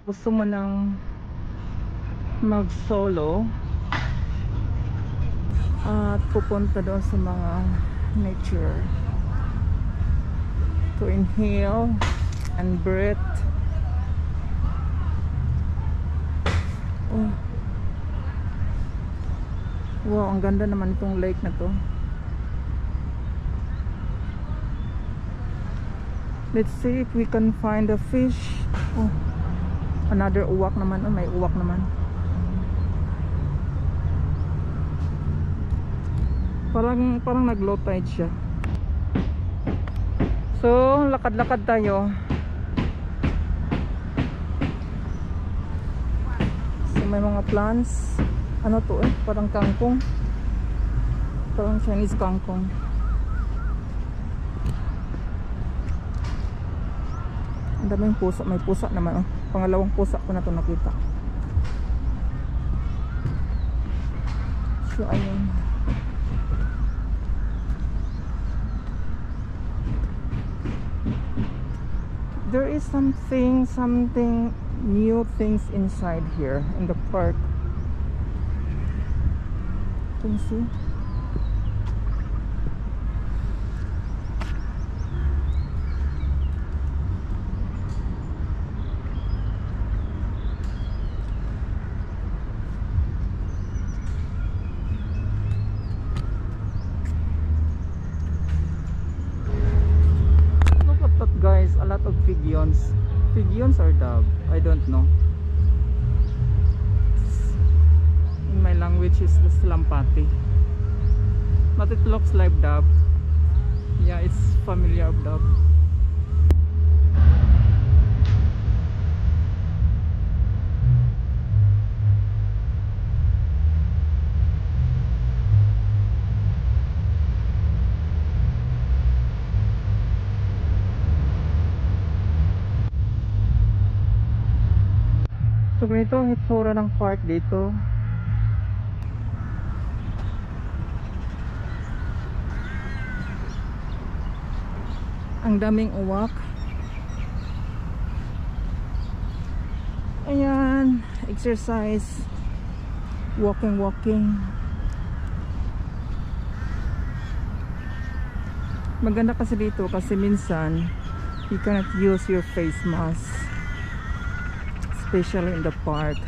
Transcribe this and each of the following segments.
Gusto mo nang mag solo at pupunta doon sa mga nature to inhale and breathe. Oh. Wow, ang ganda naman itong lake na to. Let's see if we can find a fish. Oh, another uwak naman. Oh, may uwak naman. Parang nag-low tide siya. So, lakad-lakad tayo. So, may mga plants. Ano to eh? Parang kangkong. Parang Chinese kangkong. Ang daming pusa. May pusa naman. Oh. Pangalawang pusa ko na to nakita. So, ayun. There is something new things inside here in the park. Can you see? Guys, a lot of pigeons. Pigeons or dove? I don't know. In my language is the slampati. But it looks like dove. Yeah, it's familiar of dove. So ganito ang itsura ng park dito. Ang daming uwak. Ayan, exercise, walking. Maganda kasi dito kasi minsan you cannot use your face mask, especially in the park.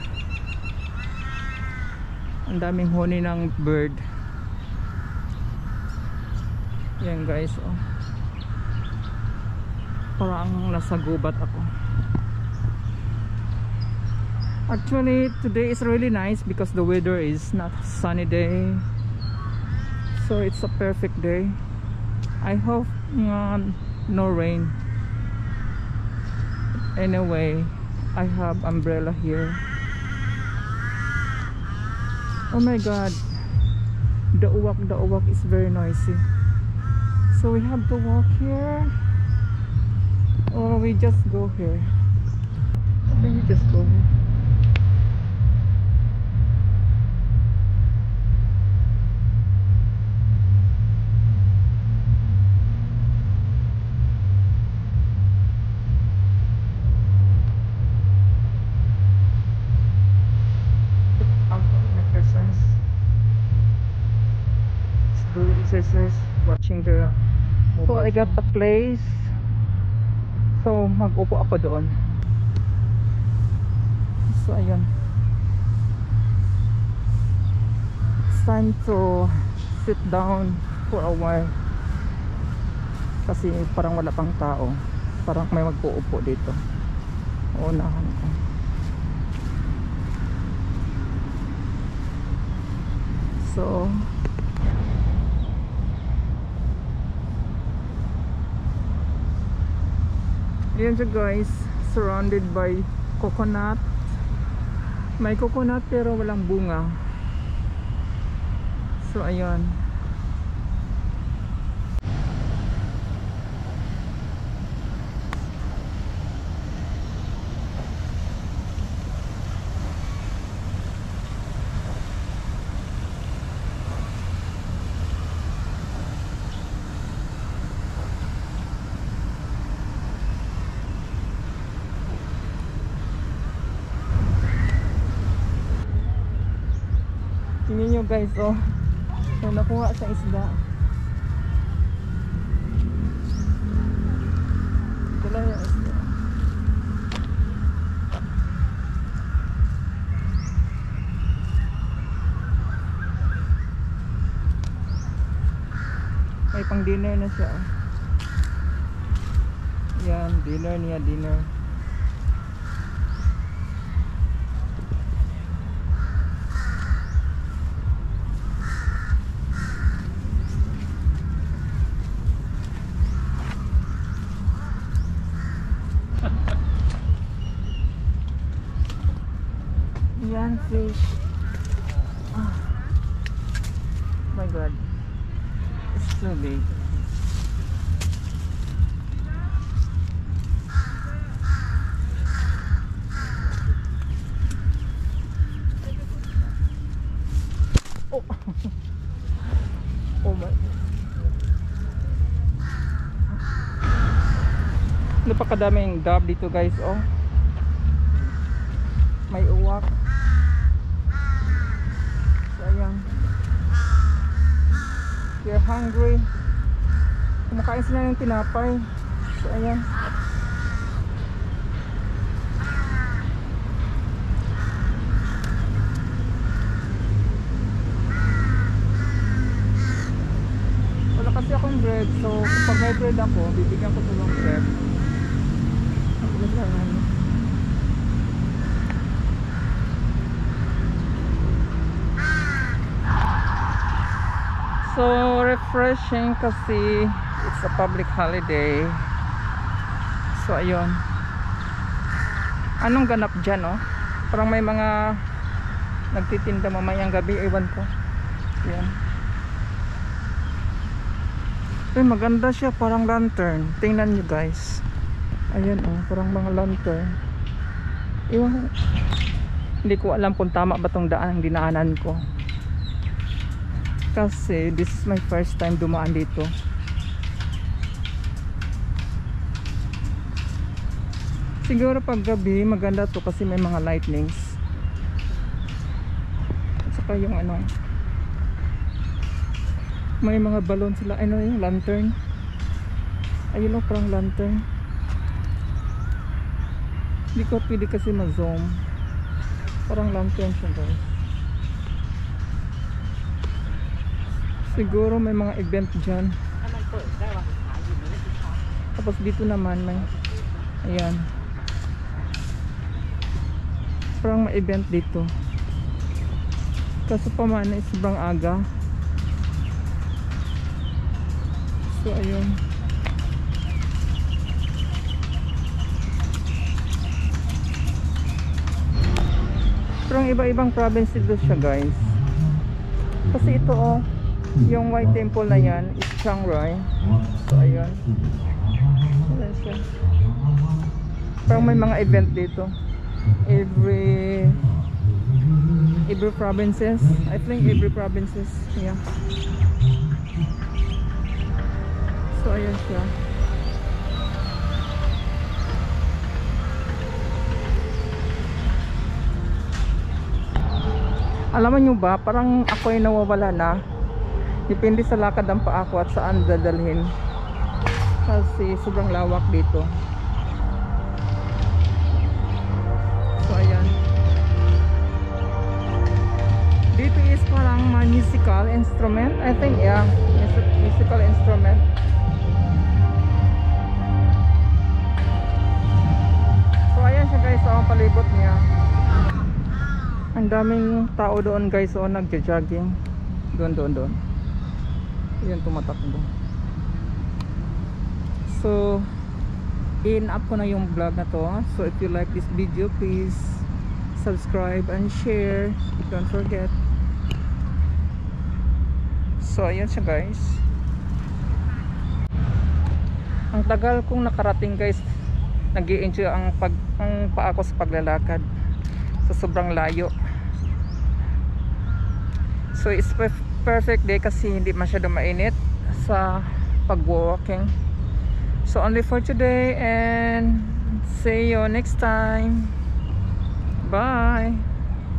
Ang daming huni ng bird. Yan guys, oh. Parang nasa gubat ako. Actually today is really nice because the weather is not sunny day, so it's a perfect day. I hope no rain. Anyway, I have umbrella here. Oh my god, the uwak is very noisy, so we have to walk here or we just go here. We just go here. Exercise, watching the mobile. So I got a place, so mag-upo ako doon. So ayun, it's time to sit down for a while kasi parang wala pang tao, parang may mag-uupo dito. Unahan ko. So ayan siya guys, surrounded by coconut. May coconut pero walang bunga. So ayan. Tingnan nyo guys, oh. So, nakuha sa isda. Ito lang yung isda. May pang dinner na siya. Yan, dinner niya, dinner. Yan, fish. Oh my god. It's so big. Oh. Oh my. Napakadaming dab dito guys, oh. May uwak. So ayan. They're hungry. Kumakain sila ng tinapay. So ayan. Wala kasi akong bread. So kapag may bread ako, bibigyan ko silang bread. So refreshing kasi it's a public holiday. So ayun. Anong ganap dyan, oh? Parang may mga nagtitinda mamayang gabi, ewan ko. Yan. Ay, maganda siya, parang lantern. Tingnan nyo guys. Ayan, oh, parang mga lantern. Ewan, hindi ko alam kung tama ba tong daan ang dinaanan ko. Kasi this is my first time dumaan dito. Siguro pag gabi maganda to kasi may mga lightnings. At saka yung ano, may mga balon sila. Ano yung lantern? Ayun o, parang lantern. Hindi ko pwede kasi ma-zoom. Parang lantern siya guys. Siguro may mga event dyan. Tapos dito naman may, ayan, parang may event dito. Kaso pa man ay sobrang aga. So ayun. Parang iba-ibang province dito siya guys. Kasi ito oh, yung white temple na yan is Chiang Rai. So ayun. Ayan siya. Parang may mga event dito. Every provinces. I think every provinces. Yeah. So ayan siya. Alam nyo ba, parang ako ay nawawala na. Depende sa lakad ng paa ko at saan dadalhin. Kasi sobrang lawak dito. So ayan. Dito is parang musical instrument. I think yeah, musical instrument. So ayan siya guys, ang palibot niya. Ang daming tao doon guys, so nagja-jogging. Doon. Yan, tumatakbo. So in up ko na yung vlog na to. So if you like this video, please subscribe and share. Don't forget. So ayan siya guys. Ang tagal kong nakarating guys. Nag-i-enjoy ang paa ko sa paglalakad. So sobrang layo. So it's perfect day kasi hindi masyado mainit sa pag-walking. So only for today and see you next time. Bye.